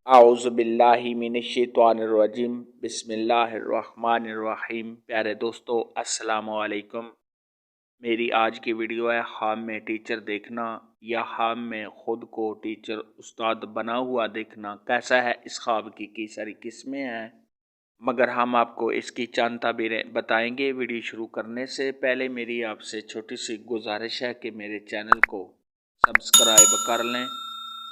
आऊज़ु बिल्लाहि मिनश्शैतानिर्रजीम बिस्मिल्लाहिर्रहमानिर्रहीम। प्यारे दोस्तों, अस्सलामु अलैकुम। मेरी आज की वीडियो है ख्वाब में टीचर देखना या ख्वाब में ख़ुद को टीचर उस्ताद बना हुआ देखना कैसा है। इस ख्वाब की कई सारी किस्में हैं, मगर हम आपको इसकी चंद ताबीरें बताएंगे। वीडियो शुरू करने से पहले मेरी आपसे छोटी सी गुजारिश है कि मेरे चैनल को सब्सक्राइब कर लें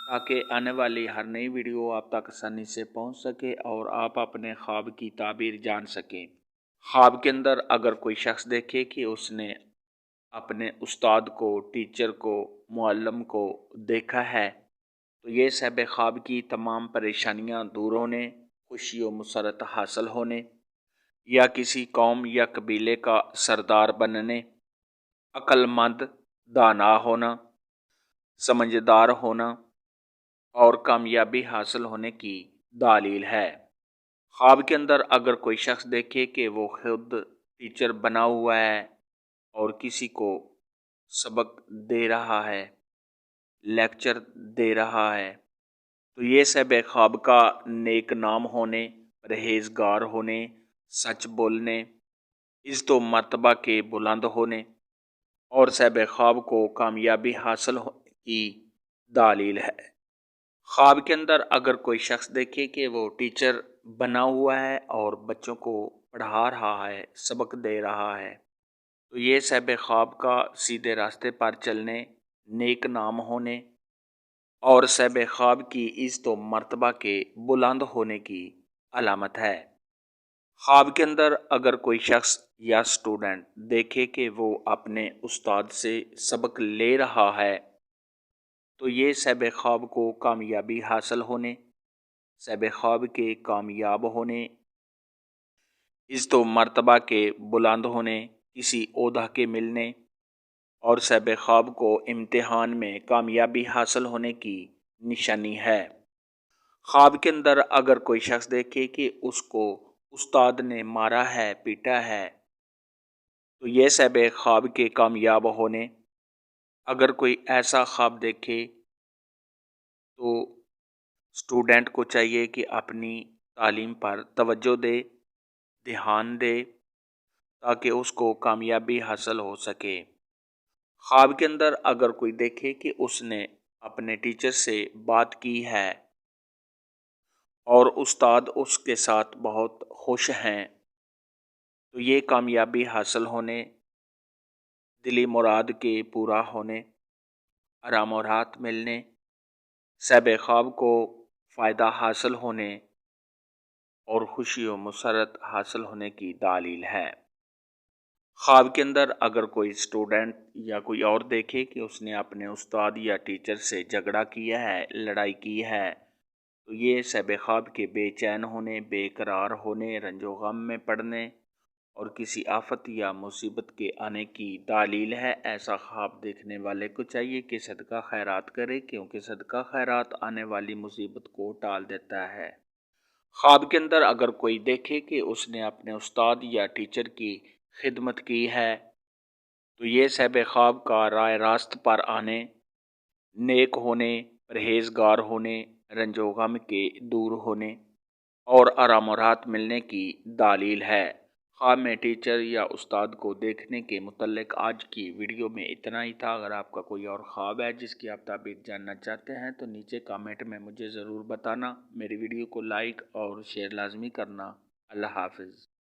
ताकि आने वाली हर नई वीडियो आप तक आसानी से पहुंच सके और आप अपने ख्वाब की ताबीर जान सकें। ख्वाब के अंदर अगर कोई शख्स देखे कि उसने अपने उस्ताद को, टीचर को, मुअल्लिम को देखा है, तो ये साहिब ख्वाब की तमाम परेशानियां दूर होने, खुशी और मुसरत हासिल होने या किसी कौम या कबीले का सरदार बनने, अक्लमंद, दाना होना, समझदार होना और कामयाबी हासिल होने की दलील है। ख्वाब के अंदर अगर कोई शख्स देखे कि वो खुद टीचर बना हुआ है और किसी को सबक दे रहा है, लेक्चर दे रहा है, तो ये सब ख्वाब का नेक नाम होने, परहेजगार होने, सच बोलने, इज़्ज़त व मर्तबा के बुलंद होने और सब ख्वाब को कामयाबी हासिल होने की दलील है। ख्वाब के अंदर अगर कोई शख्स देखे कि वो टीचर बना हुआ है और बच्चों को पढ़ा रहा है, सबक दे रहा है, तो ये साहिब ख्वाब का सीधे रास्ते पर चलने, नेक नाम होने और साहिब ख्वाब की इज़्ज़त व मर्तबा के बुलंद होने की अलामत है। ख्वाब के अंदर अगर कोई शख्स या स्टूडेंट देखे कि वो अपने उस्ताद से सबक ले रहा है, तो ये साहिब ख्वाब को कामयाबी हासिल होने, साहिब ख्वाब के कामयाब होने, इज़्ज़त व मर्तबा के बुलंद होने, किसी ओहदा के मिलने और साहिब ख्वाब को इम्तिहान में कामयाबी हासिल होने की निशानी है। ख्वाब के अंदर अगर कोई शख्स देखे कि उसको उस्ताद ने मारा है, पीटा है, तो ये साहिब ख्वाब के कामयाब होने। अगर कोई ऐसा ख्वाब देखे तो स्टूडेंट को चाहिए कि अपनी तालीम पर तवज्जो दे, ध्यान दे, ताकि उसको कामयाबी हासिल हो सके। ख्वाब के अंदर अगर कोई देखे कि उसने अपने टीचर से बात की है और उस्ताद उसके साथ बहुत खुश हैं, तो ये कामयाबी हासिल होने, दिली मुराद के पूरा होने, आराम और राहत मिलने, साहिब ख्वाब को फ़ायदा हासिल होने और खुशी और मुसरत हासिल होने की दलील है। ख्वाब के अंदर अगर कोई स्टूडेंट या कोई और देखे कि उसने अपने उस्ताद या टीचर से झगड़ा किया है, लड़ाई की है, तो ये साहिब ख्वाब के बेचैन होने, बेकरार होने, रंजो गम में पड़ने और किसी आफत या मुसीबत के आने की दलील है। ऐसा ख्वाब देखने वाले को चाहिए कि सदका खैरात करे, क्योंकि सदका खैरात आने वाली मुसीबत को टाल देता है। ख्वाब के अंदर अगर कोई देखे कि उसने अपने उस्ताद या टीचर की खिदमत की है, तो ये साहिब ख्वाब का राह रास्त पर आने, नेक होने, परहेजगार होने, रंजो गम के दूर होने और आराम और राहत मिलने की दलील है। ख्वाब में टीचर या उस्ताद को देखने के मुतल्लिक आज की वीडियो में इतना ही था। अगर आपका कोई और ख्वाब है जिसकी आप ताबीर जानना चाहते हैं तो नीचे कमेंट में मुझे ज़रूर बताना। मेरी वीडियो को लाइक और शेयर लाजमी करना। अल्लाह हाफिज़।